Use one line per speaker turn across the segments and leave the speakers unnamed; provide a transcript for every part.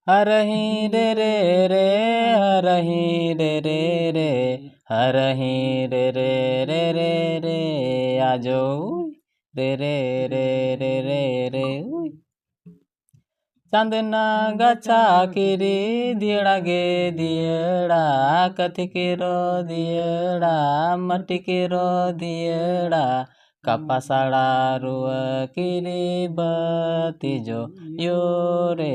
हरहि रे रे रे हरहि रे रे रे हरहि रे रे रे रे रे आजो रे रे रे रे रे रे चांदना गचा किरी दियड़ा गे दियड़ा कथि केरो दियड़ा मटी केरो दियड़ा कपासाड़ा रुआ किरी बतिजो यो रे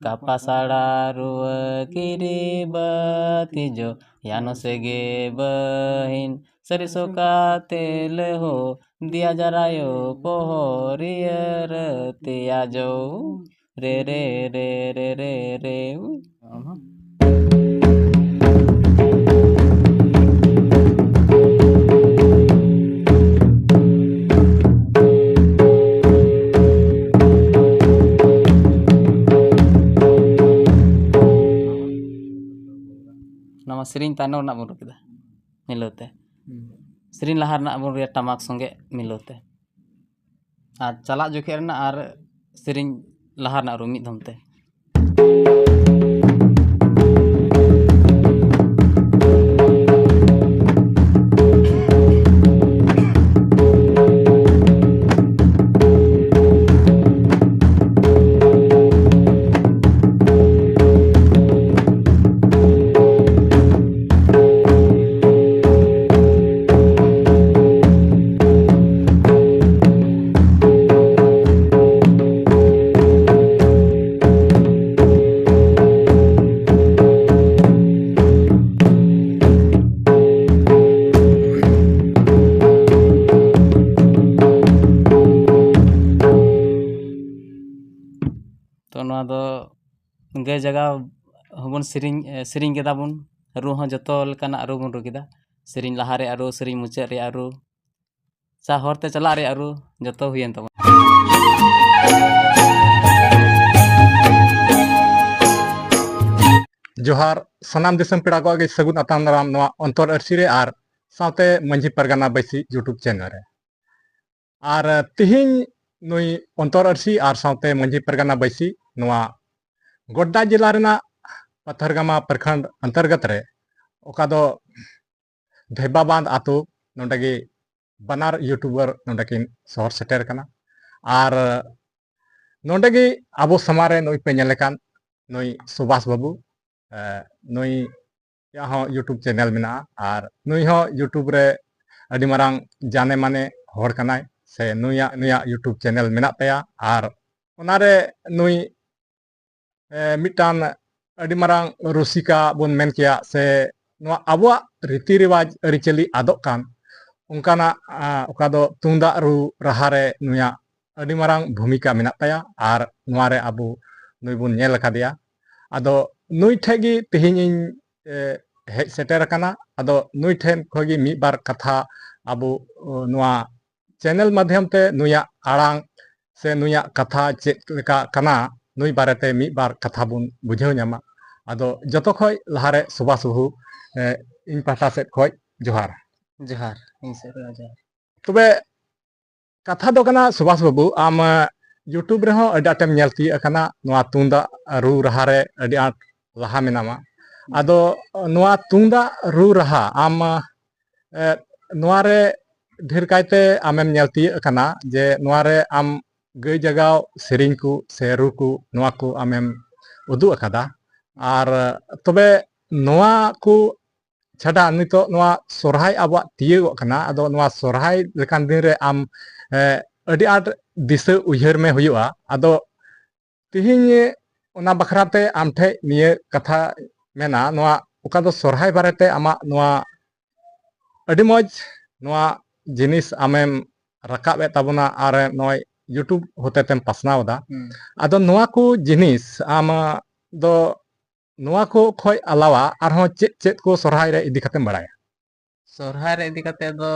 कपासाड़ा रुआ किरी बतिजो यानो सेगे बहिन सरिसो का तेल हो दिया जरायो पोहरियर तियाजो रे रे रे रे रे रे nama sering tanah nak buruk kita milote sering lahar nak buruk tamak songe milote ar calak jokher na ar sering lahar nak rumit domte गे जगह हबन सेरिंग केदा बन रू हो जतो लेकाना रू बन रू केदा सेरिंग लहा रे आरू सेरिंग मुचाद रे आरू सा हरते चला रे आरू जतो हुयन तबन
जोहार सनाम दिसम पेड़ा को आगे सगुन अताम दाराम नवा अंतर अरसी रे आर साथे मंझी परगना बैसी यूट्यूब चैनल रे आर तिहिन नुई अंतर अरसी आर साथे मंझी परगना बैसी नवा गोड्डा जिला रेना पत्थरगामा प्रखंड अंतर्गत रे ओका दो धेबा बांध आतो नोंडगे बनार यूट्यूबर नोंडकिन शहर सेटर कना आर नोंडगे आबो समारे नुई पे नेलेकान नुई सुभाष बाबू नुई यहाँ यूट्यूब चैनल में और नुई हो यूट्यूब रे अड़ी मारांग जाने माने हर कनाय से नुया यूट्यूब चैनल में तया और उनारे नुई मिटान अड़ी मारांग रुसिका बन मेन किया से नुआ आबुआ रीति रिवाज अरिचली आदोक कान उनकाना ओका दो तुंदा रू रहारे नुया अड़ी मारांग भूमिका में तया और नुआरे आबू नुई बुन नेल कादिया आदो नुई ठेगी तिहिन हेज सेटर कना आदो नुई ठेन खोगी मी बार कथा आबू नुआ चैनल माध्यम ते नुया आड़ांग से नुया कथा चेक लेका कना नुई बारेते मी बार कथा बुन बुझाव न्यामा आदो जतो खोय लहारे सुभाष बाबू इन पाटा सेट खोय जोहार
जोहार इन से जोहार
तबे कथा दो कना सुभाष बाबू आम यूट्यूब रे हो अडी आटेम नेलती अकना नुआ तुंदा रू रहारे अडी आट लहा मेनामा आदो नुआ तुंदा रू रहा आम नुआरे ढेर कायते आमेम नेलती अकना जे नुआरे आम गई जगह सेरिंग को से रू को नुआ को आमेम उदु अकदा और तबे नुआ को छाड़ा नितो नुआ सोरहाय आबा तियगो कना आदो नुआ सोरहाय लेकान दिन रे आम अडी आट दिशा उयहर में हुआ आदो तिहिन ओना बखराते आमठे निये कथा मेना नुआ ओका दो सोरहाय बारेते आमा नुआ अडी मौज नुआ जिनिस आमेम रकाबे ताबना आर नय यूट्यूब होते तेम पासनावदा आदो नुआ को जिनिस आम दो नुआ को खोय अलावा आरहों चेत चेत को सोरहाय रे इदी खातेम बड़ाया
सोरहाय रे इदी खाते दो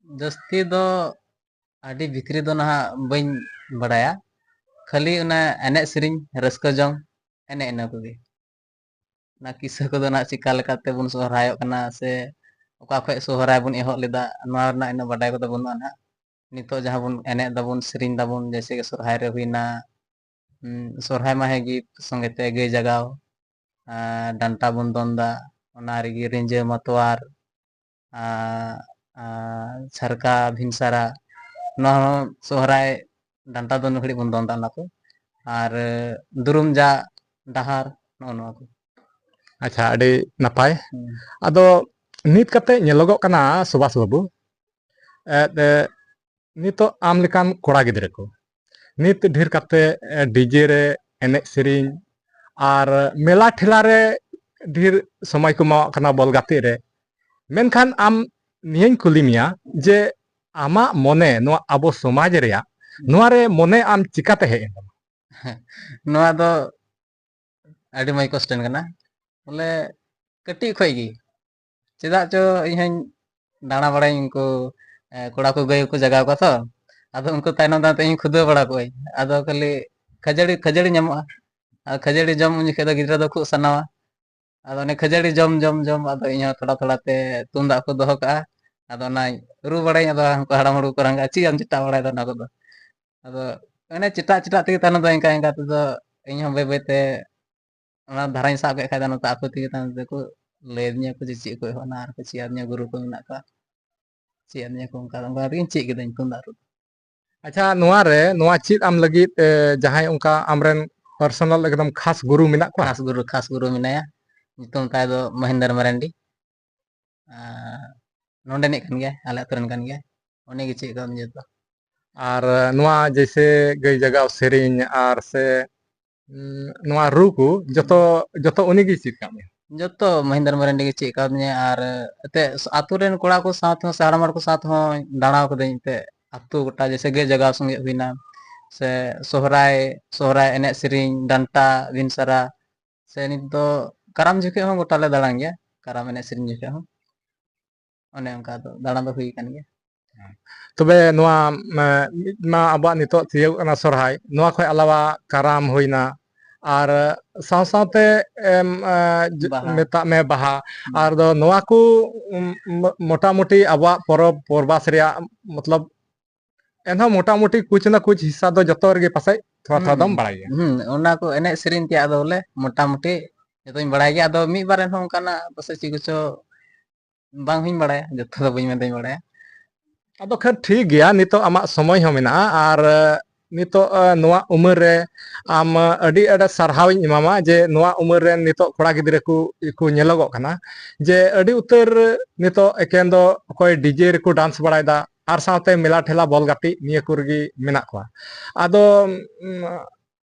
जस्ती दो आडी भितरी दो ना बइन बड़ाया खाली उना एने सेरिंग रस्का जोंग एने एना कोगे ना किसा को दो ना चिका लेकाते बुन सोहरायो कना से ओका खय सोहराय बुन एहो लेदा नोआ ना इन बडाय को दबुन ना नितो जहां बुन एने दबुन सेरिंग दबुन जैसे के सोहराय रे हुइना ᱥᱚᱨᱦᱟᱭ ᱢᱟ ᱦᱮᱸ ᱜᱮ ᱥᱚᱸᱜᱮ ᱛᱮ ᱜᱟᱹᱭ ᱡᱟᱜᱟᱣ, ᱰᱟᱱᱴᱟ ᱵᱚᱱ ᱫᱚᱱᱫᱟ, ᱚᱱᱟ ᱨᱮᱜᱮ ᱨᱤᱸᱡᱟᱹ ᱢᱟᱛᱣᱟᱨ, ᱪᱷᱟᱨᱠᱟ ᱵᱷᱤᱱᱥᱟᱨᱟ, ᱱᱚᱣᱟ ᱦᱚᱸ ᱥᱚᱦᱨᱟᱭ ᱰᱟᱱᱴᱟ ᱫᱚᱱ ᱜᱷᱟᱹᱲᱤᱡ ᱵᱚᱱ ᱫᱚᱱᱫᱟ ᱚᱱᱟ ᱠᱚ, ᱟᱨ ᱫᱩᱨᱩᱢ ᱡᱟᱜ ᱰᱟᱦᱟᱨ ᱱᱚᱜᱼᱚ ᱱᱚᱣᱟ ᱠᱚ᱾
ᱟᱪᱪᱷᱟ, ᱟᱹᱰᱤ ᱱᱟᱯᱟᱭ᱾ ᱟᱫᱚ ᱱᱤᱛ ᱠᱟᱛᱮ ᱧᱮᱞᱚᱜᱚᱜ ᱠᱟᱱᱟ ᱥᱩᱵᱷᱟᱥ ᱵᱟᱵᱩ, ᱱᱤᱛᱚᱜ ᱟᱢ ᱞᱮᱠᱟᱱ ᱠᱚᱲᱟ ᱜᱤᱫᱽᱨᱟᱹ ᱠᱚ ᱱᱤᱛ ᱰᱷᱮᱨ ᱠᱟᱛᱮ ᱰᱤᱡᱮ ᱨᱮ ᱮᱱᱮᱡ ᱥᱮᱨᱮᱧ ᱟᱨ ᱢᱮᱞᱟ ᱴᱷᱮᱞᱟ ᱨᱮ ᱰᱷᱮᱨ ᱥᱚᱢᱚᱭ ᱠᱚ ᱮᱢᱟᱣᱟᱜ ᱠᱟᱱᱟ ᱵᱚᱞ ᱜᱟᱛᱮᱜ ᱨᱮ᱾ ᱢᱮᱱᱠᱷᱟᱱ ᱟᱢ ᱱᱤᱭᱟᱹᱧ ᱠᱩᱞᱤ ᱢᱮᱭᱟ ᱡᱮ ᱟᱢᱟᱜ ᱢᱚᱱᱮ ᱱᱚᱣᱟ ᱟᱵᱚ ᱥᱚᱢᱟᱡᱽ ᱨᱮᱭᱟᱜ ᱱᱚᱣᱟ ᱨᱮ ᱢᱚᱱᱮ ᱟᱢ ᱪᱤᱠᱟᱛᱮ ᱦᱮᱡ ᱮᱱ ᱛᱟᱢᱟ?
ᱱᱚᱣᱟ ᱫᱚ ᱟᱹᱰᱤ ᱢᱚᱡᱽ ᱠᱚᱥᱪᱮᱱ ᱠᱟᱱᱟ, ᱵᱚᱞᱮ ᱠᱟᱹᱴᱤᱡ ᱠᱷᱚᱡ ᱜᱮ ᱪᱮᱫᱟᱜ ᱪᱚ ᱤᱧ ᱦᱚᱧ ᱫᱟᱬᱟ ᱵᱟᱲᱟᱭᱟᱹᱧ, ᱩᱱᱠᱩ ᱠᱚᱲᱟ ᱠᱚ ᱜᱟᱹᱭ ᱠᱚ ᱡᱟᱜᱟᱣ ᱠᱚᱣᱟ ᱛᱚ, ᱟᱫᱚ ᱩᱱᱠᱩ ᱛᱟᱭᱱᱚᱢ ᱛᱟᱭᱱᱚᱢ ᱛᱮ ᱤᱧ ᱠᱷᱩᱫᱟᱹᱣ ᱵᱟᱲᱟ ᱠᱚᱣᱟᱹᱧ, ᱟᱫᱚ ᱠᱷᱟᱹᱞᱤ ᱠᱷᱟᱹᱡᱟᱹᱲᱤ ᱧᱟᱢᱚᱜᱼᱟ, ᱟᱨ ᱠᱷᱟᱹᱡᱟᱹᱲᱤ ᱡᱚᱢ ᱩᱱ ᱡᱚᱠᱷᱮᱡ ᱫᱚ ᱜᱤᱫᱽᱨᱟᱹ ᱫᱚ ᱠᱷᱩᱜ ᱥᱟᱱᱟᱣᱟ, ᱟᱫᱚ ᱚᱱᱮ ᱠᱷᱟᱹᱡᱟᱹᱲᱤ ᱡᱚᱢ ᱟᱫᱚ ᱤᱧᱦᱚᱸ ᱛᱷᱚᱲᱟ ᱛᱷᱚᱲᱟ ᱛᱮ ᱛᱩᱢᱫᱟᱜ ᱠᱚ ᱫᱚᱦᱚ ᱠᱟᱜᱼᱟ, ᱟᱫᱚ ᱚᱱᱟᱧ ᱨᱩ ᱵᱟᱲᱟᱭᱟᱹᱧ, ᱟᱫᱚ ᱩᱱᱠᱩ ᱦᱟᱲᱟᱢ ᱦᱚᱲ ᱠᱚ ᱨᱟᱸᱜᱟᱜᱼᱟ, ᱪᱮᱫ ᱮᱢ ᱪᱮᱴᱟᱜ ᱵᱟᱲᱟᱭᱮᱫᱟ ᱚᱱᱟ ᱠᱚᱫᱚ, ᱟᱫᱚ ᱚᱱᱮ ᱪᱮᱴᱟᱜ ᱛᱮᱜᱮ ᱛᱟᱭᱱᱚᱢ ᱫᱚ ᱤᱱᱠᱟ ᱤᱱᱠᱟ ᱛᱮᱫᱚ ᱤᱧᱦᱚᱸ ᱵᱟᱹᱭ ᱵᱟᱹᱭᱛᱮ ᱚᱱᱟ ᱫᱷᱟᱨᱟᱧ ᱥᱟᱵ ᱠᱮᱫ ᱠᱷᱟᱡ ᱫᱚ ᱱᱚᱛᱮ ᱟᱠᱚ ᱛᱮᱜᱮ ᱛᱟᱭᱚᱢ ᱛᱮᱠᱚ ᱞᱟᱹᱭ ᱟᱹᱫᱤᱧᱟ ᱠᱚ ᱡᱮ ᱪᱮᱫ ᱠᱚ ᱮᱦᱚᱵ ᱮᱱᱟ, ᱟᱨ ᱠᱚ ᱪᱮᱫ ᱟᱹᱫᱤᱧᱟ, ᱜᱩᱨᱩ ᱠᱚ ᱢᱮᱱᱟᱜ ᱠᱚᱣᱟ ᱪᱮᱫ ᱟᱹᱫᱤᱧᱟ ᱠᱚ, ᱚᱱᱠᱟ ᱛᱮᱜᱮᱧ ᱪᱮᱫ ᱠᱤᱫᱟᱹᱧ ᱛᱩᱢᱫᱟᱜ ᱨᱩ᱾
ᱟᱪᱪᱷᱟ, ᱱᱚᱣᱟ ᱨᱮ ᱱᱚᱣᱟ ᱪᱮᱫ ᱟᱢ ᱞᱟᱹᱜᱤᱫ ᱡᱟᱦᱟᱸᱭ ᱚᱱᱠᱟ ᱟᱢᱨᱮᱱ ᱯᱟᱨᱥᱚᱱᱟᱞ ᱮᱠᱫᱚᱢ ᱠᱷᱟᱥ ᱜᱩᱨᱩ ᱢᱮᱱᱟᱜ ᱠᱚᱣᱟ?
ᱠᱷᱟᱥ ᱜᱩᱨᱩ ᱢᱮᱱᱟᱭᱟ, ᱧᱩᱛᱩᱢ ᱛᱟᱭ ᱫᱚ ᱢᱚᱦᱮᱱᱫᱨᱚ ᱢᱟᱨᱟᱱᱰᱤ, ᱱᱚᱰᱮᱱᱤᱡ ᱠᱟᱱ ᱜᱮᱭᱟᱭ, ᱟᱞᱮ ᱟᱹᱛᱩ ᱨᱮᱱ ᱠᱟᱱ ᱜᱮᱭᱟᱭ, ᱩᱱᱤ ᱜᱮ ᱪᱮᱫ ᱠᱟᱣᱫᱤᱧᱟ ᱡᱚᱛᱚ᱾
ᱟᱨ ᱱᱚᱣᱟ ᱡᱮᱭᱥᱮ ᱜᱟᱹᱭ ᱡᱟᱜᱟᱣ ᱥᱮᱨᱮᱧ ᱟᱨ ᱥᱮ ᱱᱚᱣᱟ ᱨᱩ ᱠᱚ ᱡᱚᱛᱚ ᱩᱱᱤ ᱜᱮᱭ ᱪᱮᱫ ᱠᱟᱜ ᱢᱮᱭᱟ?
ᱡᱚᱛᱚ ᱢᱚᱦᱮᱱᱫᱨᱚ ᱢᱟᱨᱟᱱᱰᱤ ᱜᱮ ᱪᱮᱫ ᱠᱟᱣᱫᱤᱧᱟ, ᱟᱨ ᱮᱱᱛᱮᱫ ᱟᱛᱳ ᱨᱮᱱ ᱠᱚᱲᱟ ᱠᱚ ᱥᱟᱶ ᱛᱮᱦᱚᱸ ᱥᱮ ᱦᱟᱲᱟᱢ ᱦᱚᱲ ᱠᱚ ᱥᱟᱶ ᱛᱮᱦᱚᱸ ᱫᱟᱬᱟ ᱠᱟᱹᱫᱟᱹᱧ ᱮᱱᱛᱮᱫ, ᱟᱛᱳ ᱜᱚᱴᱟ ᱡᱮᱭᱥᱮ ᱜᱟᱹᱭ ᱡᱟᱜᱟᱣ ᱥᱚᱸᱜᱮ ᱦᱩᱭᱱᱟ, ᱥᱮ ᱥᱚᱦᱨᱟᱭ ᱮᱱᱮᱡ ᱥᱮᱨᱮᱧ, ᱰᱟᱱᱴᱟ ᱵᱤᱱᱥᱟᱨᱟ, ᱥᱮ ᱱᱤᱛ ᱫᱚ ᱠᱟᱨᱟᱢ ᱡᱚᱠᱷᱮᱡ ᱦᱚᱸ ᱜᱚᱴᱟ ᱞᱮ ᱫᱟᱬᱟᱱ ᱜᱮᱭᱟ, ᱠᱟᱨᱟᱢ ᱮᱱᱮᱡ ᱥᱮᱨᱮᱧ ᱡᱚᱠᱷᱮᱡ ᱦᱚᱸ ᱚᱱᱮ ᱚᱱᱠᱟ ᱫᱚ ᱫᱟᱬᱟ ᱫᱚ ᱦᱩᱭ ᱟᱠᱟᱱ ᱜᱮᱭᱟ᱾
ᱛᱚᱵᱮ ᱱᱚᱣᱟ ᱢᱤᱫ ᱢᱟ ᱟᱵᱚᱣᱟᱜ ᱱᱤᱛᱚᱜ ᱛᱤᱭᱳᱜ ᱠᱟᱱᱟ ᱥᱚᱨᱦᱟᱭ, ᱱᱚᱣᱟ ᱠᱷᱚᱡ ᱟᱞᱟᱣᱟ ᱠᱟᱨᱟᱢ ᱦᱩᱭᱱᱟ, ᱟᱨ ᱥᱟᱶ ᱥᱟᱶᱛᱮ
ᱵᱟᱦᱟ
ᱢᱮᱛᱟᱜ ᱢᱮ ᱵᱟᱦᱟ, ᱟᱨᱫᱚ ᱱᱚᱣᱟ ᱠᱚ ᱢᱚᱴᱟᱢᱩᱴᱤ ᱟᱵᱚᱣᱟᱜ ᱯᱚᱨᱚᱵᱽ ᱯᱚᱨᱵᱟᱥ ᱨᱮᱭᱟᱜ ᱢᱚᱛᱞᱚᱵ ᱮᱱᱦᱚᱸ ᱢᱚᱴᱟᱢᱩᱴᱤ ᱠᱩᱪ ᱱᱟ ᱠᱩᱪ ᱦᱤᱥᱟ ᱫᱚ ᱡᱚᱛᱚ ᱨᱮᱜᱮ ᱯᱟᱥᱮᱡ ᱛᱷᱚᱲᱟ ᱛᱷᱚᱲᱟ ᱫᱚᱢ ᱵᱟᱲᱟᱭ ᱜᱮᱭᱟ᱾
ᱚᱱᱟ ᱠᱚ ᱮᱱᱮᱡ ᱥᱮᱨᱮᱧ ᱛᱮᱭᱟᱜ ᱫᱚ ᱵᱚᱞᱮ ᱢᱚᱴᱟᱢᱩᱴᱤ ᱡᱚᱛᱚᱧ ᱵᱟᱲᱟᱭ ᱜᱮᱭᱟ, ᱟᱫᱚ ᱢᱤᱫ ᱵᱟᱨ ᱮᱱᱦᱚᱸ ᱚᱱᱠᱟᱱᱟᱜ ᱯᱟᱥᱮᱡ ᱪᱮᱫ ᱠᱚᱪᱚ ᱵᱟᱝ ᱦᱚᱧ ᱵᱟᱲᱟᱭᱟ, ᱡᱚᱛᱚ ᱫᱚ ᱵᱟᱹᱧ ᱢᱮᱱᱛᱮᱧ ᱵᱟᱲᱟᱭᱟ᱾
ᱟᱫᱚ ᱠᱷᱟᱱ ᱴᱷᱤᱠ ᱜᱮᱭᱟ, ᱱᱤᱛᱚᱜ ᱟᱢᱟᱜ ᱥᱚᱢᱚᱭ ᱦᱚᱸ ᱢᱮᱱᱟᱜᱼᱟ, ᱟᱨ ᱱᱤᱛᱚᱜ ᱱᱚᱣᱟ ᱩᱢᱮᱨ ᱨᱮ ᱟᱢ ᱟᱹᱰᱤ ᱟᱹᱰᱤ ᱥᱟᱨᱦᱟᱣᱤᱧ ᱮᱢᱟᱢᱟ, ᱡᱮ ᱱᱚᱣᱟ ᱩᱢᱮᱨ ᱨᱮᱱ ᱱᱤᱛᱚᱜ ᱠᱚᱲᱟ ᱜᱤᱫᱽᱨᱟᱹ ᱠᱚ ᱧᱮᱞᱚᱜᱚᱜ ᱠᱟᱱᱟ, ᱡᱮ ᱟᱹᱰᱤ ᱩᱛᱟᱹᱨ ᱱᱤᱛᱚᱜ ᱮᱠᱮᱱ ᱫᱚ ᱚᱠᱚᱭ ᱰᱤᱡᱮ ᱨᱮᱠᱚ ᱰᱟᱱᱥ ᱵᱟᱲᱟᱭᱮᱫᱟ, ᱟᱨ ᱥᱟᱶᱛᱮ ᱢᱮᱞᱟ ᱴᱷᱮᱞᱟ ᱵᱚᱞ ᱜᱟᱛᱮᱜ ᱱᱤᱭᱟᱹ ᱠᱚ ᱨᱮᱜᱮ ᱢᱮᱱᱟᱜ ᱠᱚᱣᱟ᱾ ᱟᱫᱚ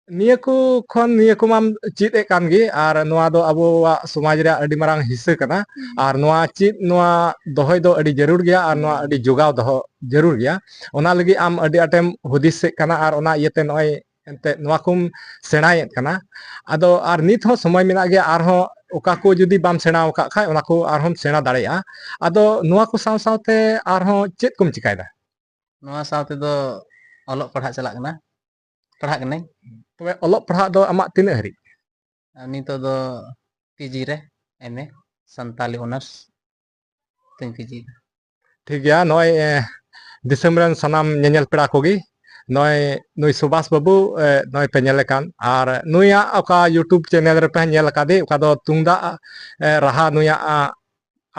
ᱱᱤᱭᱟᱹ ᱠᱚ ᱠᱷᱚᱱ ᱱᱤᱭᱟᱹ ᱠᱚ ᱢᱟᱢ ᱪᱮᱫ ᱮᱫ ᱠᱟᱱ ᱜᱮ, ᱟᱨ ᱱᱚᱣᱟ ᱫᱚ ᱟᱵᱚᱣᱟᱜ ᱥᱚᱢᱟᱡᱽ ᱨᱮᱭᱟᱜ ᱟᱹᱰᱤ ᱢᱟᱨᱟᱝ ᱦᱤस्सा ᱠᱟᱱᱟ, ᱟᱨ ᱱᱚᱣᱟ ᱱᱚᱣᱟ ᱫᱚᱦᱚᱭ ᱫᱚ ᱟᱹᱰᱤ ᱡᱟᱹᱨᱩᱲ ᱜᱮᱭᱟ, ᱟᱨ ᱱᱚᱣᱟ ᱟᱹᱰᱤ ᱡᱚᱜᱟᱣ ᱫᱚᱦᱚ ᱡᱟᱹᱨᱩᱲ ᱜᱮᱭᱟ᱾ ᱚᱱᱟ ᱞᱟᱹᱜᱤᱫ ᱟᱢ ᱟᱹᱰᱤ ᱟᱸᱴᱮᱢ ᱦᱩᱫᱤᱥᱮᱫ ᱠᱟᱱᱟ, ᱟᱨ ᱚᱱᱟ ᱤᱭᱟᱹᱛᱮ ᱱᱚᱜᱼᱚᱭ ᱮᱱᱛᱮᱫ ᱱᱚᱣᱟ ᱠᱚᱢ ᱥᱮᱬᱟᱭᱮᱫ ᱠᱟᱱᱟ᱾ ᱟᱫᱚ ᱟᱨ ᱱᱤᱛ ᱦᱚᱸ ᱥᱚᱢᱚᱭ ᱢᱮᱱᱟᱜ ᱜᱮᱭᱟ, ᱟᱨᱦᱚᱸ ᱚᱠᱟ ᱠᱚ ᱡᱩᱫᱤ ᱵᱟᱢ ᱥᱮᱬᱟ ᱟᱠᱟᱫ ᱠᱷᱟᱡ ᱚᱱᱟ ᱠᱚ ᱟᱨᱦᱚᱢ ᱥᱮᱬᱟ ᱫᱟᱲᱮᱭᱟᱜᱼᱟ᱾ ᱟᱫᱚ ᱱᱚᱣᱟ ᱠᱚ ᱥᱟᱶ ᱥᱟᱶᱛᱮ ᱟᱨᱦᱚᱸ ᱪᱮᱫ ᱠᱚᱢ ᱪᱤᱠᱟᱭᱮᱫᱟ?
ᱱᱚᱣᱟ ᱥᱟᱶ ᱛᱮᱫᱚ ᱚᱞᱚᱜ ᱯᱟᱲᱦᱟᱜ ᱪᱟᱞᱟᱜ ᱠᱟᱱᱟ, ᱯᱟᱲᱦᱟᱜ ᱠᱟᱹᱱᱟᱹᱧ᱾
ᱛᱚᱵᱮ ᱚᱞᱚᱜ ᱯᱟᱲᱦᱟᱜ ᱫᱚ ᱟᱢᱟᱜ ᱛᱤᱱᱟᱹᱜ ᱦᱟᱹᱨᱤᱡ?
ᱱᱤᱛᱚᱜ ᱫᱚ PG ᱨᱮ MA ᱥᱟᱱᱛᱟᱞᱤ ᱚᱱᱟᱨᱥ ᱛᱮᱧ PG ᱫᱟ᱾
ᱴᱷᱤᱠ ᱜᱮᱭᱟ, ᱱᱚᱜᱼᱚᱭ ᱫᱤᱥᱚᱢ ᱨᱮᱱ ᱥᱟᱱᱟᱢ ᱧᱮᱧᱮᱞ ᱯᱮᱲᱟ ᱠᱚᱜᱮ ᱱᱩᱭ ᱥᱩᱵᱷᱟᱥ ᱵᱟᱹᱵᱩ ᱱᱚᱜᱼᱚᱭ ᱯᱮ ᱧᱮᱞ ᱠᱟᱱ, ᱟᱨ ᱱᱩᱭᱟᱜ ᱚᱠᱟ ᱤᱭᱩᱴᱩᱵᱽ ᱪᱮᱱᱮᱞ ᱨᱮᱯᱮ ᱧᱮᱞ ᱟᱠᱟᱫᱮ, ᱚᱠᱟ ᱫᱚ ᱛᱩᱢᱫᱟᱜ ᱨᱟᱦᱟ ᱱᱩᱭᱟᱜ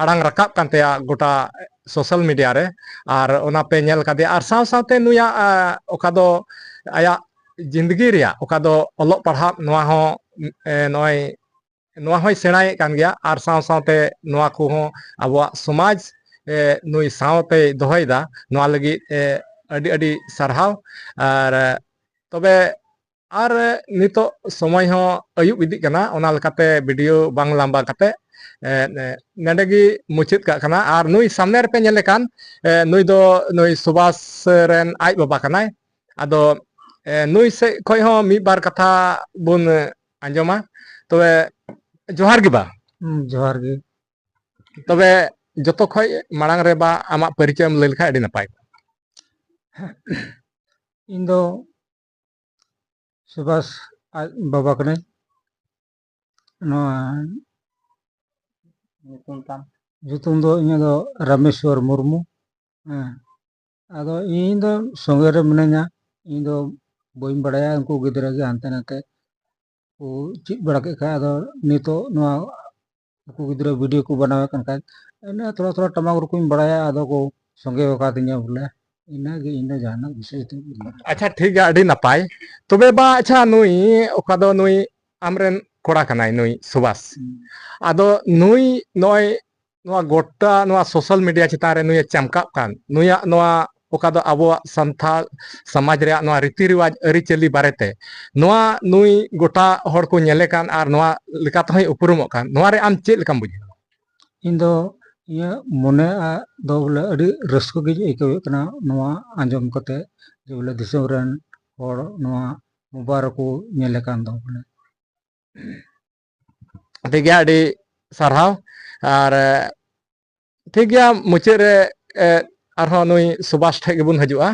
ᱟᱲᱟᱝ ᱨᱟᱠᱟᱵ ᱠᱟᱱ ᱛᱟᱭᱟ ᱜᱚᱴᱟ ᱥᱳᱥᱟᱞ ᱢᱤᱰᱤᱭᱟ ᱨᱮ, ᱟᱨ ᱚᱱᱟ ᱯᱮ ᱧᱮᱞ ᱠᱟᱫᱮᱭᱟ, ᱟᱨ ᱥᱟᱶ ᱥᱟᱶᱛᱮ ᱱᱩᱭᱟᱜ ᱚᱠᱟ ᱫᱚ ᱟᱭᱟᱜ ᱡᱤᱱᱫᱜᱤ ᱨᱮᱭᱟᱜ ᱚᱠᱟ ᱫᱚ ᱚᱞᱚᱜ ᱯᱟᱲᱦᱟᱜ, ᱱᱚᱣᱟ ᱦᱚᱸ ᱱᱚᱜᱼᱚᱭ ᱱᱚᱣᱟ ᱦᱚᱸᱭ ᱥᱮᱬᱟᱭᱮᱫ ᱠᱟᱱ ᱜᱮᱭᱟ, ᱟᱨ ᱥᱟᱶ ᱥᱟᱶᱛᱮ ᱱᱚᱣᱟ ᱠᱚᱦᱚᱸ ᱟᱵᱚᱣᱟᱜ ᱥᱚᱢᱟᱡᱽ ᱱᱩᱭ ᱥᱟᱶᱛᱮᱭ ᱫᱚᱦᱚᱭᱮᱫᱟ, ᱱᱚᱣᱟ ᱞᱟᱹᱜᱤᱫ ᱟᱹᱰᱤ ᱟᱹᱰᱤ ᱥᱟᱨᱦᱟᱣ᱾ ᱟᱨ ᱛᱚᱵᱮ ᱟᱨ ᱱᱤᱛᱚᱜ ᱥᱚᱢᱚᱭ ᱦᱚᱸ ᱟᱹᱭᱩᱵ ᱤᱫᱤᱜ ᱠᱟᱱᱟ, ᱚᱱᱟ ᱞᱮᱠᱟᱛᱮ ᱵᱷᱤᱰᱤᱭᱳ ᱵᱟᱝ ᱞᱟᱸᱵᱟ ᱠᱟᱛᱮ ᱱᱚᱸᱰᱮ ᱜᱮ ᱢᱩᱪᱟᱹᱫ ᱠᱟᱜ ᱠᱟᱱᱟ᱾ ᱟᱨ ᱱᱩᱭ ᱥᱟᱢᱱᱮ ᱨᱮᱯᱮ ᱧᱮᱞᱮ ᱠᱟᱱ, ᱱᱩᱭ ᱫᱚ ᱱᱩᱭ ᱥᱩᱵᱷᱟᱥ ᱨᱮᱱ ᱟᱡ ᱵᱟᱵᱟ ᱠᱟᱱᱟᱭ᱾ ᱟᱫᱚ ᱱᱩᱭ ᱥᱮᱫ ᱠᱷᱚᱡ ᱦᱚᱸ ᱢᱤᱫ ᱵᱟᱨ ᱠᱟᱛᱷᱟ ᱵᱚᱱ ᱟᱸᱡᱚᱢᱟ᱾ ᱛᱚᱵᱮ ᱡᱚᱦᱟᱨ ᱜᱮ ᱵᱟ᱾
ᱡᱚᱦᱟᱨ ᱜᱮ᱾
ᱛᱚᱵᱮ ᱡᱚᱛᱚ ᱠᱷᱚᱡ ᱢᱟᱲᱟᱝ ᱨᱮ ᱵᱟ ᱟᱢᱟᱜ ᱯᱚᱨᱤᱪᱚᱭ ᱮᱢ ᱞᱟᱹᱭ ᱞᱮᱠᱷᱟᱡ ᱟᱹᱰᱤ ᱱᱟᱯᱟᱭ ᱠᱚᱜᱼᱟ᱾
ᱤᱧ ᱫᱚ ᱥᱩᱵᱷᱟᱥ ᱟᱡ ᱵᱟᱵᱟ ᱠᱟᱹᱱᱟᱹᱧ᱾ ᱱᱚᱣᱟ
ᱧᱩᱛᱩᱢ ᱛᱟᱢ?
ᱧᱩᱛᱩᱢ ᱫᱚ ᱤᱧᱟᱹᱜ ᱫᱚ ᱨᱟᱢᱮᱥᱣᱚᱨ ᱢᱩᱨᱢᱩ᱾ ᱦᱮᱸ, ᱟᱫᱚ ᱤᱧ ᱫᱚ ᱥᱚᱸᱜᱮ ᱨᱮ ᱢᱤᱱᱟᱹᱧᱟ, ᱤᱧ ᱫᱚ ᱵᱟᱹᱧ ᱵᱟᱲᱟᱭᱟ ᱩᱱᱠᱩ ᱜᱤᱫᱽᱨᱟᱹ ᱜᱮ ᱦᱟᱱᱛᱮ ᱱᱟᱛᱮ ᱠᱚ ᱪᱮᱫ ᱵᱟᱲᱟ ᱠᱮᱫ ᱠᱷᱟᱡ ᱟᱫᱚ ᱱᱤᱛᱚᱜ ᱱᱚᱣᱟ ᱩᱱᱠᱩ ᱜᱤᱫᱽᱨᱟᱹ ᱵᱷᱤᱰᱤᱭᱳ ᱠᱚ ᱵᱮᱱᱟᱣᱮᱫ ᱠᱟᱱ ᱠᱷᱟᱡ ᱤᱱᱟᱹ ᱛᱷᱚᱲᱟ ᱛᱷᱚᱲᱟ ᱴᱟᱢᱟᱠ ᱨᱩᱠᱩᱧ ᱵᱟᱲᱟᱭᱟ ᱟᱫᱚ ᱠᱚ ᱥᱚᱸᱜᱮ ᱟᱠᱟᱫᱤᱧᱟ ᱵᱚᱞᱮ ᱤᱱᱟᱹᱜᱮ ᱤᱧ ᱫᱚ ᱡᱟᱦᱟᱱᱟᱜ ᱵᱤᱥᱮᱥ ᱫᱚ ᱵᱟᱹᱧ ᱵᱟᱲᱟᱭᱟ।
ᱟᱪᱪᱷᱟ ᱴᱷᱤक ᱜᱮᱭᱟ ᱟᱹᱰᱤ ᱱᱟᱯᱟᱭ ᱛᱚᱵᱮ ᱵᱟ ᱟᱪᱪᱷᱟ ᱱᱩᱭ ᱚᱠᱟ ᱫᱚ ᱱᱩᱭ ᱟᱢᱨᱮᱱ ᱠᱚᱲᱟ ᱠᱟᱱᱟᱭ ᱱᱩᱭ ᱥᱩᱵᱷᱟᱥ ᱟᱫᱚ ᱱᱩᱭ ᱱᱚᱜᱼᱚᱭ ᱱᱚᱣᱟ ᱜᱚᱴᱟ ᱱᱚᱣᱟ ᱥᱳᱥᱟᱞ ᱢᱤᱰᱤᱭᱟ ᱪᱮᱛᱟᱱ ᱨᱮ ᱱᱩᱭᱮ ᱪᱟᱢᱠᱟᱜ ᱠᱟᱱ ᱱᱩᱭᱟᱜ ᱱᱚᱣᱟ ᱚᱠᱟ ᱫᱚ ᱟᱵᱚᱣᱟᱜ ᱥᱟᱱᱛᱟᱲ ᱥᱚᱢᱟᱡᱽ ᱨᱮᱭᱟᱜ ᱱᱚᱣᱟ ᱨᱤᱛᱤ ᱨᱮᱣᱟᱡᱽ ᱟᱹᱨᱤᱪᱟᱹᱞᱤ ᱵᱟᱨᱮᱛᱮ ᱱᱚᱣᱟ ᱱᱩᱭ ᱜᱚᱴᱟ ᱦᱚᱲ ᱠᱚ ᱧᱮᱞᱮ ᱠᱟᱱ ᱟᱨ ᱱᱚᱣᱟ ᱞᱮᱠᱟ ᱛᱮᱦᱚᱸᱭ ᱩᱯᱨᱩᱢᱚᱜ ᱠᱟᱱ ᱱᱚᱣᱟ ᱨᱮ ᱟᱢ ᱪᱮᱫ ᱞᱮᱠᱟᱢ ᱵᱩᱡᱷᱟᱹᱣᱟ?
ᱤᱧ ᱫᱚ ᱤᱧᱟᱹᱜ ᱢᱚᱱᱮ ᱫᱚ ᱵᱚᱞᱮ ᱟᱹᱰᱤ ᱨᱟᱹᱥᱠᱟᱹ ᱜᱤᱧ ᱟᱹᱭᱠᱟᱹᱣᱮᱫ ᱠᱟᱱᱟ ᱱᱚᱣᱟ ᱟᱸᱡᱚᱢ ᱠᱟᱛᱮ ᱡᱮ ᱵᱚᱞᱮ ᱫᱤᱥᱚᱢ ᱨᱮᱱ ᱦᱚᱲ ᱱᱚᱣᱟ ᱢᱳᱵᱟᱭᱤᱞ ᱨᱮᱠᱚ ᱧᱮᱞᱮ ᱠᱟᱱ ᱫᱚ ᱵᱚᱞᱮ।
ᱴᱷᱤक ᱜᱮᱭᱟ ᱟᱹᱰᱤ ᱥᱟᱨᱦᱟᱣ ᱟᱨ ᱴᱷᱤक ᱜᱮᱭᱟ ᱢᱩᱪᱟᱹᱫ ᱨᱮ ᱟᱨᱦᱚᱸ ᱱᱩᱭ ᱥᱩᱵᱷᱟᱥ ᱴᱷᱮᱡ ᱜᱮᱵᱚᱱ ᱦᱤᱡᱩᱜᱼᱟ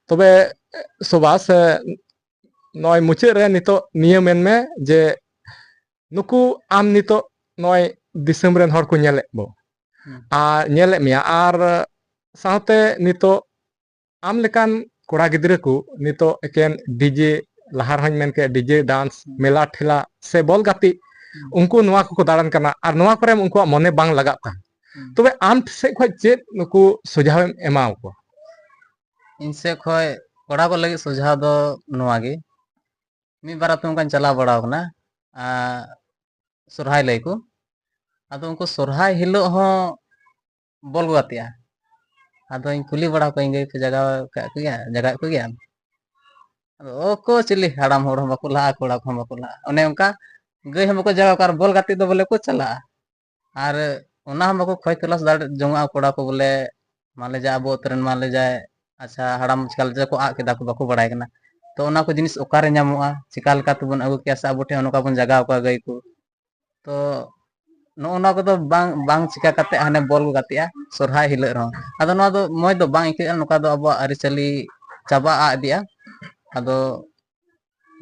ᱛᱚᱵᱮ ᱥᱩᱵᱷᱟᱥ ᱱᱚᱜᱼᱚᱭ ᱢᱩᱪᱟᱹᱫ ᱨᱮ ᱱᱤᱛᱚᱜ ᱱᱤᱭᱟᱹ ᱢᱮᱱᱢᱮ ᱡᱮ ᱱᱩᱠᱩ ᱟᱢ ᱱᱤᱛᱚᱜ ᱱᱚᱜᱼᱚᱭ ᱫᱤᱥᱚᱢ ᱨᱮᱱ ᱦᱚᱲ ᱠᱚ ᱧᱮᱞᱮᱫ ᱵᱚ ᱟᱨ ᱧᱮᱞᱮᱫ ᱢᱮᱭᱟ ᱟᱨ ᱥᱟᱶᱛᱮ ᱱᱤᱛᱚᱜ ᱟᱢ ᱞᱮᱠᱟᱱ ᱠᱚᱲᱟ ᱜᱤᱫᱽᱨᱟᱹ ᱠᱚ ᱱᱤᱛᱚᱜ ᱮᱠᱮᱱ ᱰᱤᱡᱮ ᱞᱟᱦᱟ ᱨᱮᱦᱚᱸᱧ ᱢᱮᱱ ᱠᱮᱫ ᱰᱤᱡᱮ ᱰᱟᱱᱥ ᱢᱮᱞᱟ ᱴᱷᱮᱞᱟ ᱥᱮ ᱵᱚᱞ ᱜᱟᱛᱮᱜ उनको ᱱᱚᱣᱟ ᱠᱚᱠᱚ ᱫᱟᱬᱟᱱ ᱠᱟᱱᱟ ᱟᱨ ᱱᱚᱣᱟ ᱠᱚᱨᱮ ᱩᱱᱠᱩᱣᱟᱜ ᱢᱚᱱᱮ ᱵᱟᱝ ᱞᱟᱜᱟᱜ ᱠᱟᱱ ᱛᱚᱵᱮ ᱟᱢ ᱥᱮᱫ ᱠᱷᱚᱡ ᱪᱮᱫ ᱱᱩᱠᱩ ᱥᱩᱡᱷᱟᱣᱮᱢ ᱮᱢᱟᱣ ᱠᱚᱣᱟ?
ᱤᱧ ᱥᱮᱫ ᱠᱷᱚᱡ ᱠᱚᱲᱟ ᱠᱚ ᱞᱟᱹᱜᱤᱫ ᱥᱩᱡᱷᱟᱣ ᱫᱚ ᱱᱚᱣᱟ ᱜᱮ ᱢᱤᱫ ᱵᱟᱨ ᱟᱹᱛᱩ ᱚᱱᱠᱟᱧ ᱪᱟᱞᱟᱣ ᱵᱟᱲᱟᱣ ᱠᱟᱱᱟ ᱥᱚᱨᱦᱟᱭ ᱞᱟᱹᱭ ᱠᱚ ᱟᱫᱚ ᱩᱱᱠᱩ ᱥᱚᱨᱦᱟᱭ ᱦᱤᱞᱳᱜ ᱦᱚᱸ ᱵᱚᱞ ᱠᱚ ᱜᱟᱛᱮᱜᱼᱟ ᱟᱫᱚᱧ ᱠᱩᱞᱤ ᱵᱟᱲᱟ ᱠᱚᱣᱟᱧ ᱜᱟᱹᱭ ᱯᱮ ᱡᱟᱜᱟᱣᱮᱫ ᱠᱚᱜᱮᱭᱟ ᱟᱫᱚ ᱚᱠᱚ ᱪᱤᱞᱤ ᱦᱟᱲᱟᱢ ᱦᱚᱲ ᱦᱚᱸ ᱵᱟᱠᱚ ᱞᱟᱦᱟᱜᱼᱟ ᱠᱚᱲᱟ ᱠᱚᱦᱚᱸ ᱵᱟᱠᱚ ᱞᱟᱦᱟᱜᱼᱟ ᱚᱱᱮ ᱚᱱᱠᱟ ᱜᱟᱹᱭ ᱦᱚᱸ ᱵᱟᱠᱚ ᱡᱟᱜᱟᱣ ᱠᱚᱣᱟ ᱟᱨ ᱵᱚᱞ ᱜᱟᱛᱮᱜ ᱫᱚ ᱵᱚᱞᱮ ᱠᱚ ᱪᱟᱞᱟᱜᱼᱟ ᱟᱨ ᱚᱱᱟ ᱦᱚᱸ ᱵᱟᱠᱚ ᱠᱷᱚᱡ ᱛᱚᱞᱟᱥ ᱫᱟᱲᱮ ᱡᱚᱝᱟᱜᱼᱟ ᱠᱚᱲᱟ ᱠᱚ ᱵᱚᱞᱮ ᱢᱟᱱᱞᱮ ᱡᱟ ᱟᱵᱚ ᱟᱹᱛᱩ ᱨᱮᱱ ᱢᱟᱱᱞᱮ ᱡᱟᱭ ᱟᱪᱪᱷᱟ ᱦᱟᱲᱟᱢ ᱪᱤᱠᱟ ᱞᱮᱠᱟ ᱠᱚ ᱟᱫ ᱠᱮᱫᱟ ᱠᱚ ᱵᱟᱠᱚ ᱵᱟᱲᱟᱭ ᱠᱟᱱᱟ ᱛᱚ ᱚᱱᱟ ᱠᱚ ᱡᱤᱱᱤᱥ ᱚᱠᱟᱨᱮ ᱧᱟᱢᱚᱜᱼᱟ ᱪᱤᱠᱟ ᱞᱮᱠᱟ ᱛᱮᱵᱚᱱ ᱟᱹᱜᱩ ᱠᱮᱭᱟ ᱥᱮ ᱟᱵᱚ ᱴᱷᱮᱱ ᱱᱚᱝᱠᱟ ᱵᱚᱱ ᱡᱟᱜᱟᱣ ᱠᱚᱣᱟ ᱜᱟᱹᱭ ᱠᱚ ᱛᱚ ᱱᱚᱜᱼᱚ ᱱᱚᱣᱟ ᱠᱚᱫᱚ ᱵᱟᱝ ᱪᱤᱠᱟ ᱠᱟᱛᱮ ᱦᱟᱱᱮ ᱵᱚᱞ ᱠᱚ ᱜᱟᱛᱮᱜᱼᱟ ᱥᱚᱨᱦᱟᱭ ᱦᱤᱞᱳᱜ ᱨᱮᱦᱚᱸ ᱟᱫᱚ ᱱᱚᱣᱟ ᱫᱚ ᱢᱚᱡᱽ ᱫᱚ ᱵᱟᱝ ᱟᱹᱭᱠᱟᱹᱜᱼᱟ ᱱᱚᱝᱠᱟ ᱫᱚ ᱟᱵᱚᱣᱟᱜ ᱟᱹᱨᱤᱪᱟᱹᱞᱤ ᱪᱟᱵᱟ ᱤᱫᱤᱜᱼᱟ ᱟᱫᱚ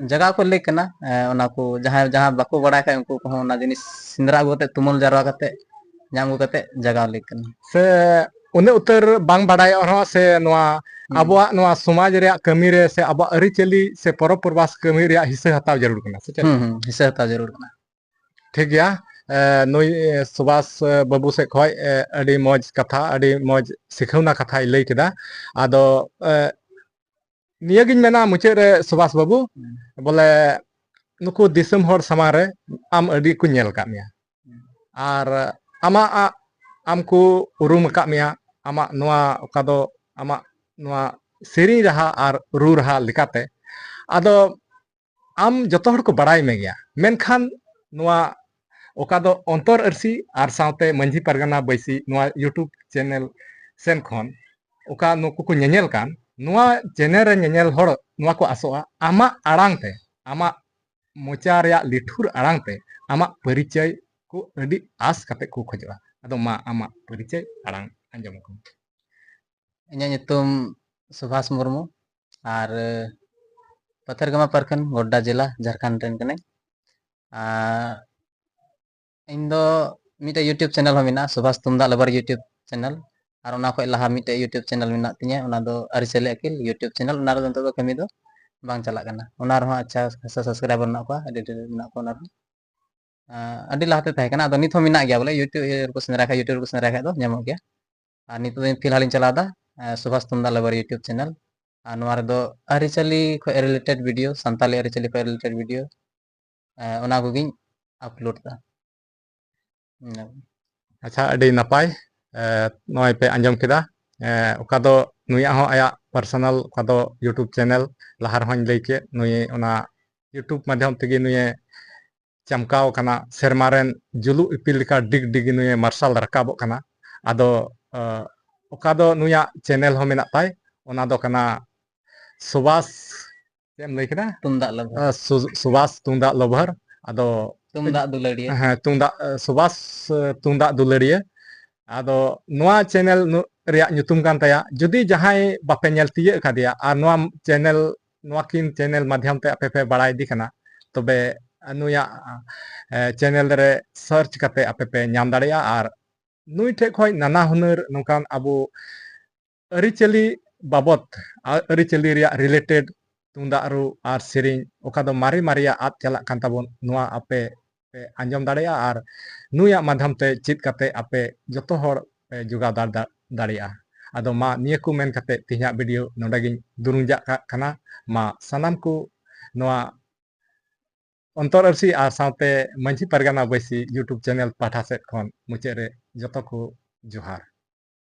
ᱡᱟᱜᱟᱣ ᱠᱚ ᱞᱟᱹᱠ ᱠᱟᱱᱟ ᱚᱱᱟ ᱠᱚ ᱡᱟᱦᱟᱸᱭ ᱵᱟᱠᱚ ᱵᱟᱲᱟᱭ ᱠᱷᱟᱡ ᱩᱱᱠᱩ ᱠᱚᱦᱚᱸ ᱚᱱᱟ ᱡᱤᱱᱤᱥ ᱥᱮᱸᱫᱽᱨᱟ ᱟᱹᱜᱩ ᱠᱟᱛᱮ ᱛᱩᱢᱟᱹᱞ ᱡᱟᱣᱨᱟ ᱠᱟᱛᱮ ᱧᱟᱢ ᱟᱹᱜᱩ ᱠᱟᱛᱮ ᱡᱟᱜᱟᱣ ᱞᱟᱹᱠ ᱠᱟᱱᱟ
ᱥᱮ ᱩᱱᱟᱹᱜ ᱩᱛᱟᱹᱨ ᱵᱟᱝ ᱵᱟᱰᱟᱭᱚᱜ ᱨᱮᱦᱚᱸ ᱥᱮ ᱱᱚᱣᱟ ᱟᱵᱚᱣᱟᱜ ᱱᱚᱣᱟ ᱥᱚᱢᱟᱡᱽ ᱨᱮᱭᱟᱜ ᱠᱟᱹᱢᱤ ᱨᱮ ᱥᱮ ᱟᱵᱚᱣᱟᱜ ᱟᱹᱨᱤᱪᱟᱹᱞᱤ ᱥᱮ ᱯᱚᱨᱚᱵᱽ ᱯᱚᱨᱵᱟᱥ ᱠᱟᱹᱢᱤ ᱨᱮᱭᱟᱜ ᱦᱤस्सा ᱦᱟᱛᱟᱣ ᱡᱟᱹᱨᱩᱲ ᱠᱟᱱᱟ ᱥᱮ ᱪᱮᱫ ᱞᱮᱠᱟ?
ᱦᱤᱥᱟᱹ ᱦᱟᱛᱟᱣ ᱡᱟᱹᱨᱩᱲ ᱠᱟᱱᱟ
ᱴᱷᱤक ᱜᱮᱭᱟ ᱱᱩᱭ ᱥᱩᱵᱷᱟᱥ ᱵᱟᱹᱵᱩ ᱥᱮᱫ ᱠᱷᱚᱡ ᱟᱹᱰᱤ ᱢᱚᱡᱽ ᱠᱟᱛᱷᱟ ᱟᱹᱰᱤ ᱢᱚᱡᱽ ᱥᱤᱠᱷᱟᱹᱣᱱᱟ ᱠᱟᱛᱷᱟᱭ ᱞᱟᱹᱭ ᱠᱮᱫᱟ ᱟᱫᱚ ᱱᱤᱭᱟᱹᱜᱤᱧ ᱢᱮᱱᱟ ᱢᱩᱪᱟᱹᱫ ᱨᱮ ᱥᱩᱵᱷᱟᱥ ᱵᱟᱹᱵᱩ ᱵᱚᱞᱮ ᱱᱩᱠᱩ ᱫᱤᱥᱚᱢ ᱦᱚᱲ ᱥᱟᱢᱟᱝ ᱨᱮ ᱟᱢ ᱟᱹᱰᱤ ᱠᱚ ᱧᱮᱞ ᱟᱠᱟᱫ ᱢᱮᱭᱟ ᱟᱨ ᱟᱢ ᱠᱚ ᱩᱨᱩᱢ ᱟᱠᱟᱫ ᱢᱮᱭᱟ ᱟᱢᱟᱜ ᱱᱚᱣᱟ ᱚᱠᱟ ᱫᱚ ᱟᱢᱟᱜ ᱱᱚᱣᱟ ᱥᱮᱨᱮᱧ ᱨᱟᱦᱟ ᱟᱨ ᱨᱩ ᱨᱟᱦᱟ ᱞᱮᱠᱟᱛᱮ ᱟᱫᱚ ᱟᱢ ᱡᱚᱛᱚ ᱦᱚᱲ ᱠᱚ ᱵᱟᱲᱟᱭ ᱢᱮ ᱜᱮᱭᱟ ᱢᱮᱱᱠᱷᱟन ᱱᱚᱣᱟ ᱚᱠᱟ ᱫᱚ ᱚᱱᱛᱚᱨ ᱟᱹᱨᱥᱤ ᱟᱨ ᱥᱟᱶᱛᱮ ᱢᱟᱹᱡᱷᱤ ᱯᱟᱨᱜᱟᱱᱟ ᱵᱟᱹᱭᱥᱤ ᱱᱚᱣᱟ ᱤᱭᱩᱴᱩᱵᱽ ᱪᱮᱱᱮᱞ ᱥᱮᱱ ᱠᱷᱚᱱ ᱚᱠᱟ ᱱᱩᱠᱩ ᱠᱚ ᱧᱮᱧᱮᱞ ᱠᱟᱱ ᱱᱚᱣᱟ ᱪᱮᱱᱮᱞ ᱨᱮ ᱧᱮᱧᱮᱞ ᱦᱚᱲ ᱱᱚᱣᱟ ᱠᱚ ᱟᱥᱚᱜᱼᱟ ᱟᱢᱟᱜ ᱟᱲᱟᱝ te ᱟᱢᱟᱜ ᱢᱚᱪᱟ ᱨᱮᱭᱟᱜ ᱞᱤᱴᱷᱩᱨ ᱟᱲᱟᱝ te ᱟᱢᱟᱜ ᱯᱚᱨᱤᱪᱚᱭ को अड़ी आस कते को खोजा अदो मा आमा परिचय आड़ांग आंजम को
ᱤᱧᱟᱹᱜ ᱧᱩᱛᱩᱢ ᱥᱩᱵᱷᱟᱥ ᱢᱩᱨᱢᱩ ᱟᱨ ᱯᱟᱛᱷᱟᱨᱜᱟᱢᱟ ᱯᱟᱨᱠᱷᱟᱱ ᱜᱳᱰᱰᱟ ᱡᱮᱞᱟ ᱡᱷᱟᱲᱠᱷᱚᱸᱰ ᱨᱮᱱ ᱠᱟᱹᱱᱟᱹᱧ ᱤᱧ ᱫᱚ ᱢᱤᱫᱴᱮᱡ ᱤᱭᱩᱴᱩᱵᱽ ᱪᱮᱱᱮᱞ ᱦᱚᱸ ᱢᱮᱱᱟᱜᱼᱟ ᱥᱩᱵᱷᱟᱥ ᱛᱩᱢᱫᱟᱜ ᱞᱟᱵᱟᱨ ᱤᱭᱩᱴᱩᱵᱽ ᱪᱮᱱᱮᱞ ᱟᱨ ᱚᱱᱟ ᱠᱷᱚᱡ ᱞᱟᱦᱟ ᱢᱤᱫᱴᱮᱡ ᱤᱭᱩᱴᱩᱵᱽ ᱪᱮᱱᱮᱞ ᱢᱮᱱᱟᱜ ᱛᱤᱧᱟᱹ ᱚᱱᱟ ᱫᱚ ᱟᱹᱨᱤᱪᱟᱹᱞᱤ ᱟᱹᱠᱤᱞ ᱤᱭᱩᱴᱩᱵᱽ ᱪᱮᱱᱮᱞ ᱚᱱᱟ ᱨᱮᱫᱚ ᱱᱤᱛᱚᱜ ᱫᱚ ᱠᱟᱹᱢᱤ ᱫᱚ ᱵᱟᱝ ᱪᱟᱞᱟᱜ ᱠᱟᱱᱟ ᱚᱱᱟ ᱨᱮᱦᱚᱸ ᱟᱪᱪᱷᱟ ᱠᱷᱟᱥᱟ ᱥᱟᱵᱥᱠᱨᱟᱭᱵᱟᱨ ᱢᱮᱱᱟᱜ ᱠᱚᱣᱟ ᱟᱹᱰᱤ ᱰᱷᱮᱨ ᱢᱮᱱᱟᱜ ᱠᱚᱣᱟ ᱚᱱᱟ ᱨᱮᱦᱚᱸ ᱟᱹᱰᱤ ᱞᱟᱦᱟᱛᱮ ᱛᱟᱦᱮᱸ ᱠᱟᱱᱟ ᱟᱫᱚ ᱱᱤᱛ ᱦᱚᱸ ᱢᱮᱱᱟᱜ ᱜᱮᱭᱟ ᱵᱚᱞᱮ ᱤᱭᱩᱴᱩᱵᱽ ᱨᱮᱠᱚ ᱥᱮᱸᱫᱽᱨᱟᱭ ᱠᱷᱟᱡ ᱤᱭᱩᱴᱩᱵᱽ ᱨᱮᱠᱚ ᱥᱮᱸᱫᱽᱨᱟᱭ ᱠᱷᱟᱡ ᱫᱚ ᱧᱟᱢᱚᱜ ᱜᱮᱭᱟ ᱟᱨ ᱱᱤᱛᱚᱜ ᱫᱚ ᱯᱷᱤᱞᱦᱟᱞ ᱤᱧ ᱪᱟᱞᱟᱣ ᱮᱫᱟ ᱥᱩᱵᱷᱟᱥ ᱛᱩᱢᱫᱟᱜ ᱞᱟᱵᱟᱨ ᱤᱭᱩᱴᱩᱵᱽ ᱪᱮᱱᱮᱞ ᱟᱨ ᱱᱚᱣᱟ ᱨᱮᱫᱚ ᱟᱹᱨᱤᱪᱟᱹᱞᱤ ᱠᱷᱚᱡ ᱨᱤᱞᱮᱴᱮᱰ ᱵᱷᱤᱰᱤᱭᱳ ᱥᱟᱱᱛᱟᱞᱤ ᱟᱹᱨᱤᱪᱟᱹᱞᱤ ᱠᱷᱚᱡ ᱨᱤᱞᱮᱴᱮᱰ ᱵᱷᱤᱰᱤᱭᱳ ᱚᱱᱟ ᱠᱚᱜᱮᱧ ᱟᱯᱞᱳᱰ ᱫᱟ
अच्छा अड़ी नपाय नॉय पे आंजम केदा ओका दो नुया हो आया पर्सनल ओका दो यूट्यूब चैनल लहार हों लई के नुय ओना यूट्यूब माध्यम तेगे नुय चमकाव कना सेरमारेन जुलु इपिल लेका डिग डिग नुय मार्शल रकाबो कना आदो ओका दो नुया चैनल हो मेना ताय ओना दो कना सुभाष चेम लई केदा
तुमदाग लभर
सुभाष तुंदा लभर आदो
तुमदाग दुलड़िया
हाँ तुंदा सुभाष तुंदा दुलड़िया आदो नोआ चैनल रेया ᱧᱩᱛᱩᱢ ᱠᱟᱱ ᱛᱟᱭᱟ ᱡᱩᱫᱤ ᱡᱟᱦᱟᱸᱭ ᱵᱟᱯᱮ ᱧᱮᱞ ᱛᱤᱭᱟᱹᱜ ᱠᱟᱫᱮᱭᱟ ᱟᱨ ᱱᱚᱣᱟ ᱪᱮᱱᱮᱞ ᱱᱚᱣᱟ ᱠᱤᱱ ᱪᱮᱱᱮᱞ ᱢᱟᱫᱷᱭᱚᱢ ᱛᱮ ᱟᱯᱮ ᱯᱮ ᱵᱟᱲᱟᱭ ᱤᱫᱤ ᱠᱟᱱᱟ ᱛᱚᱵᱮ ᱱᱩᱭᱟᱜ ᱪᱮᱱᱮᱞ ᱨᱮ ᱥᱟᱨᱪ ᱠᱟᱛᱮ ᱟᱯᱮ ᱯᱮ ᱧᱟᱢ ᱫᱟᱲᱮᱭᱟᱜᱼᱟ ᱟᱨ ᱱᱩᱭ ᱴᱷᱮᱡ ᱠᱷᱚᱡ ᱱᱟᱱᱟ ᱦᱩᱱᱟᱹᱨ ᱱᱚᱝᱠᱟᱱ ᱟᱵᱚ ᱟᱹᱨᱤᱪᱟᱹᱞᱤ ᱵᱟᱵᱚᱫ ᱟᱹᱨᱤᱪᱟᱹᱞᱤ ᱨᱮᱭᱟᱜ ᱨᱤᱞᱮᱴᱮᱰ तुंदाक रू और सेरिंग ओका दो मारी मारिया आद चलाक कान ताबोन नुआ आपे पे आंजम दाड़िया और नुया माध्यम ते चित काते आपे जतो हर पे जुगा दाड़िया आदो मा निया को मेन काते तिहिया वीडियो नोडागिन दुरुंजा काना मा सनाम को नुआ अंतर अरसी और साथे मंझी परगना बैसी यूट्यूब चैनल पाठा सेट खन मुचे रे जतो को जोहार।